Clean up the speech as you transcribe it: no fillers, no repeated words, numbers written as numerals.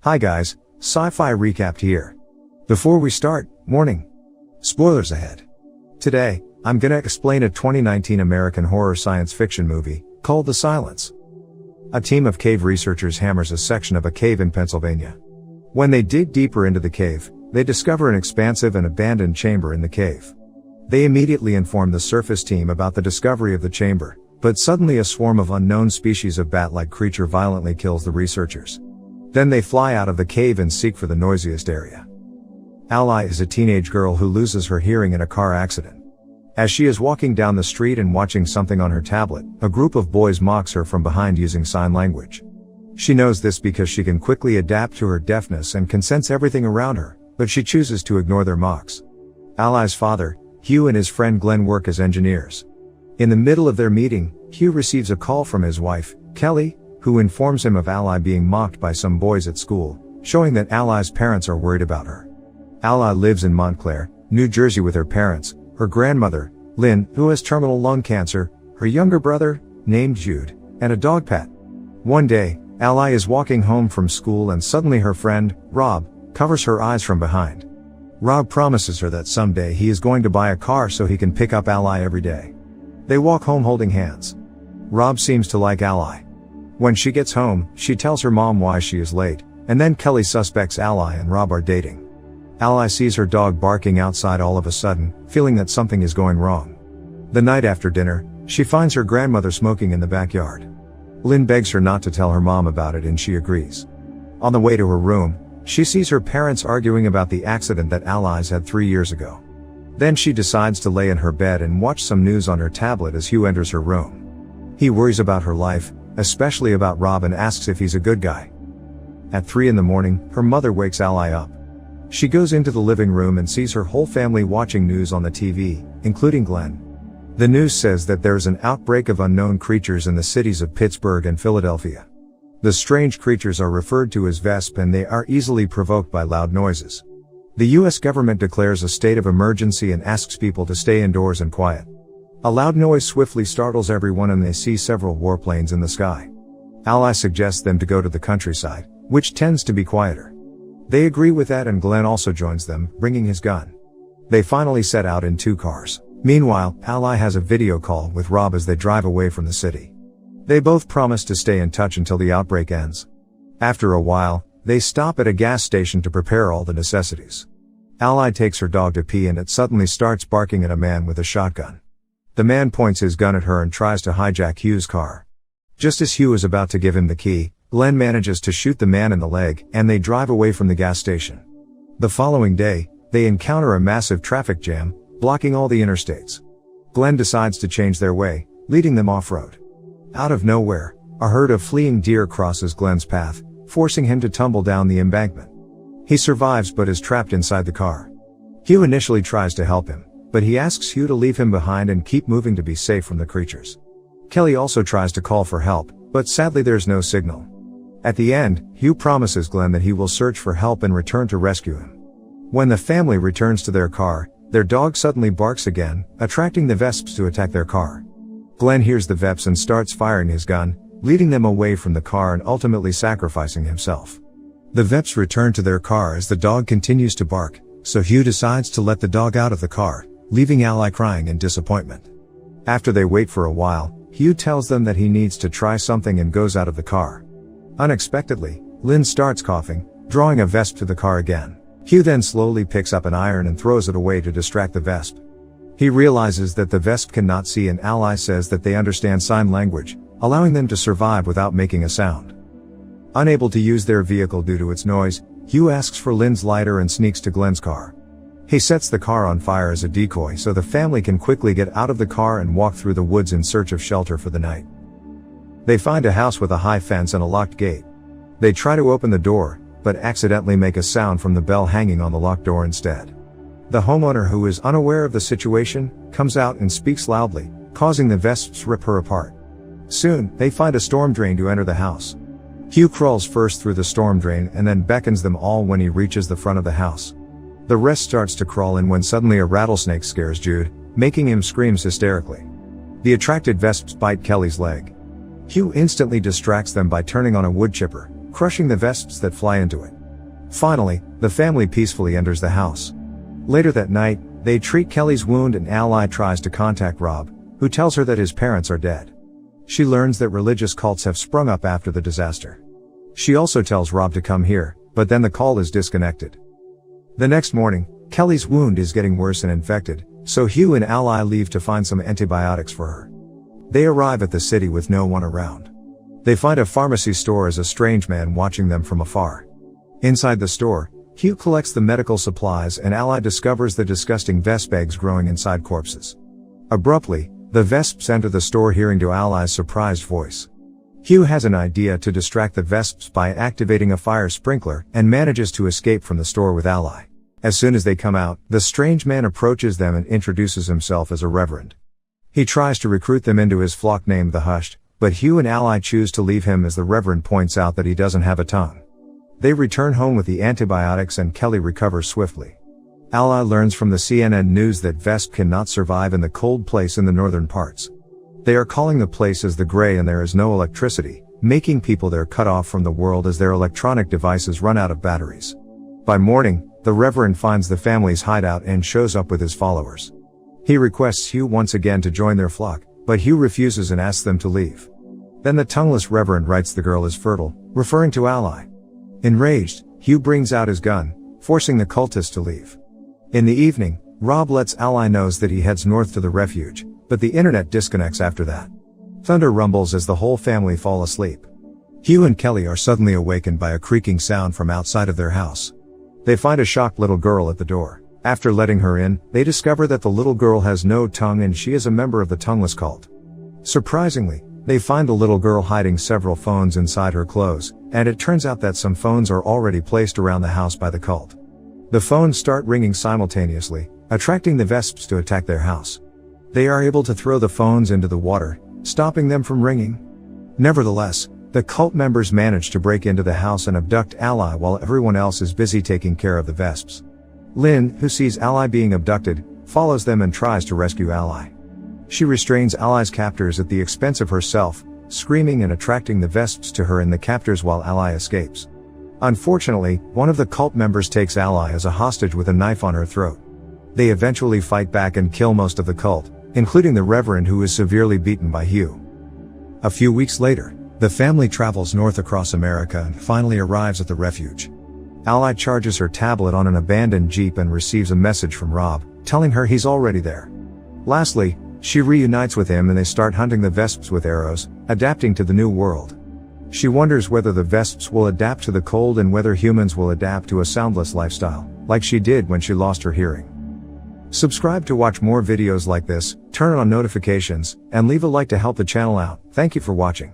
Hi guys, Sci-Fi Recapped here. Before we start, warning. Spoilers ahead. Today, I'm gonna explain a 2019 American horror science fiction movie, called The Silence. A team of cave researchers hammers a section of a cave in Pennsylvania. When they dig deeper into the cave, they discover an expansive and abandoned chamber in the cave. They immediately inform the surface team about the discovery of the chamber, but suddenly a swarm of unknown species of bat-like creature violently kills the researchers. Then they fly out of the cave and seek for the noisiest area. Ally is a teenage girl who loses her hearing in a car accident. As she is walking down the street and watching something on her tablet, a group of boys mocks her from behind using sign language. She knows this because she can quickly adapt to her deafness and can sense everything around her, but she chooses to ignore their mocks. Ally's father, Hugh, and his friend Glenn work as engineers. In the middle of their meeting, Hugh receives a call from his wife, Kelly, who informs him of Ally being mocked by some boys at school, showing that Ally's parents are worried about her. Ally lives in Montclair, New Jersey with her parents, her grandmother, Lynn, who has terminal lung cancer, her younger brother, named Jude, and a dog pet. One day, Ally is walking home from school and suddenly her friend, Rob, covers her eyes from behind. Rob promises her that someday he is going to buy a car so he can pick up Ally every day. They walk home holding hands. Rob seems to like Ally. When she gets home, she tells her mom why she is late, and then Kelly suspects Ally and Rob are dating. Ally sees her dog barking outside all of a sudden, feeling that something is going wrong. The night after dinner, she finds her grandmother smoking in the backyard. Lynn begs her not to tell her mom about it and she agrees. On the way to her room, she sees her parents arguing about the accident that Ally's had 3 years ago. Then she decides to lay in her bed and watch some news on her tablet as Hugh enters her room. He worries about her life, especially about Rob, and asks if he's a good guy. At 3 a.m, her mother wakes Ally up. She goes into the living room and sees her whole family watching news on the TV, including Glenn. The news says that there's an outbreak of unknown creatures in the cities of Pittsburgh and Philadelphia. The strange creatures are referred to as VESP and they are easily provoked by loud noises. The US government declares a state of emergency and asks people to stay indoors and quiet. A loud noise swiftly startles everyone and they see several warplanes in the sky. Ally suggests them to go to the countryside, which tends to be quieter. They agree with that and Glenn also joins them, bringing his gun. They finally set out in 2 cars. Meanwhile, Ally has a video call with Rob as they drive away from the city. They both promise to stay in touch until the outbreak ends. After a while, they stop at a gas station to prepare all the necessities. Ally takes her dog to pee and it suddenly starts barking at a man with a shotgun. The man points his gun at her and tries to hijack Hugh's car. Just as Hugh is about to give him the key, Glenn manages to shoot the man in the leg, and they drive away from the gas station. The following day, they encounter a massive traffic jam, blocking all the interstates. Glenn decides to change their way, leading them off-road. Out of nowhere, a herd of fleeing deer crosses Glenn's path, forcing him to tumble down the embankment. He survives but is trapped inside the car. Hugh initially tries to help him, but he asks Hugh to leave him behind and keep moving to be safe from the creatures. Kelly also tries to call for help, but sadly there's no signal. At the end, Hugh promises Glenn that he will search for help and return to rescue him. When the family returns to their car, their dog suddenly barks again, attracting the Vesps to attack their car. Glenn hears the Veps and starts firing his gun, leading them away from the car and ultimately sacrificing himself. The Veps return to their car as the dog continues to bark, so Hugh decides to let the dog out of the car, leaving Ally crying in disappointment. After they wait for a while, Hugh tells them that he needs to try something and goes out of the car. Unexpectedly, Lynn starts coughing, drawing a Vesp to the car again. Hugh then slowly picks up an iron and throws it away to distract the Vesp. He realizes that the Vesp cannot see and Ally says that they understand sign language, allowing them to survive without making a sound. Unable to use their vehicle due to its noise, Hugh asks for Lynn's lighter and sneaks to Glenn's car. He sets the car on fire as a decoy so the family can quickly get out of the car and walk through the woods in search of shelter for the night. They find a house with a high fence and a locked gate. They try to open the door, but accidentally make a sound from the bell hanging on the locked door instead. The homeowner, who is unaware of the situation, comes out and speaks loudly, causing the Vesps to rip her apart. Soon, they find a storm drain to enter the house. Hugh crawls first through the storm drain and then beckons them all when he reaches the front of the house. The rest starts to crawl in when suddenly a rattlesnake scares Jude, making him scream hysterically. The attracted Vesps bite Kelly's leg. Hugh instantly distracts them by turning on a wood chipper, crushing the vesps that fly into it. Finally, the family peacefully enters the house. Later that night, they treat Kelly's wound and Ally tries to contact Rob, who tells her that his parents are dead. She learns that religious cults have sprung up after the disaster. She also tells Rob to come here, but then the call is disconnected. The next morning, Kelly's wound is getting worse and infected, so Hugh and Ally leave to find some antibiotics for her. They arrive at the city with no one around. They find a pharmacy store as a strange man watching them from afar. Inside the store, Hugh collects the medical supplies and Ally discovers the disgusting vesp eggs growing inside corpses. Abruptly, the vesps enter the store hearing to Ally's surprised voice. Hugh has an idea to distract the vesps by activating a fire sprinkler and manages to escape from the store with Ally. As soon as they come out, the strange man approaches them and introduces himself as a reverend. He tries to recruit them into his flock named the Hushed, but Hugh and Ally choose to leave him as the reverend points out that he doesn't have a tongue. They return home with the antibiotics and Kelly recovers swiftly. Ally learns from the CNN news that vesp cannot survive in the cold place in the northern parts. They are calling the place as the Gray and there is no electricity, making people there cut off from the world as their electronic devices run out of batteries. By morning, the Reverend finds the family's hideout and shows up with his followers. He requests Hugh once again to join their flock, but Hugh refuses and asks them to leave. Then the tongueless Reverend writes the girl is fertile, referring to Ally. Enraged, Hugh brings out his gun, forcing the cultists to leave. In the evening, Rob lets Ally know that he heads north to the refuge, but the internet disconnects after that. Thunder rumbles as the whole family fall asleep. Hugh and Kelly are suddenly awakened by a creaking sound from outside of their house. They find a shocked little girl at the door. After letting her in, they discover that the little girl has no tongue and she is a member of the tongueless cult. Surprisingly, they find the little girl hiding several phones inside her clothes, and it turns out that some phones are already placed around the house by the cult. The phones start ringing simultaneously, attracting the vesps to attack their house. They are able to throw the phones into the water, stopping them from ringing. Nevertheless, the cult members manage to break into the house and abduct Ally while everyone else is busy taking care of the vesps. Lynn, who sees Ally being abducted, follows them and tries to rescue Ally. She restrains Ally's captors at the expense of herself, screaming and attracting the vesps to her and the captors while Ally escapes. Unfortunately, one of the cult members takes Ally as a hostage with a knife on her throat. They eventually fight back and kill most of the cult, including the Reverend who is severely beaten by Hugh. A few weeks later, the family travels north across America and finally arrives at the refuge. Ally charges her tablet on an abandoned Jeep and receives a message from Rob, telling her he's already there. Lastly, she reunites with him and they start hunting the vesps with arrows, adapting to the new world. She wonders whether the vesps will adapt to the cold and whether humans will adapt to a soundless lifestyle, like she did when she lost her hearing. Subscribe to watch more videos like this, turn on notifications, and leave a like to help the channel out. Thank you for watching.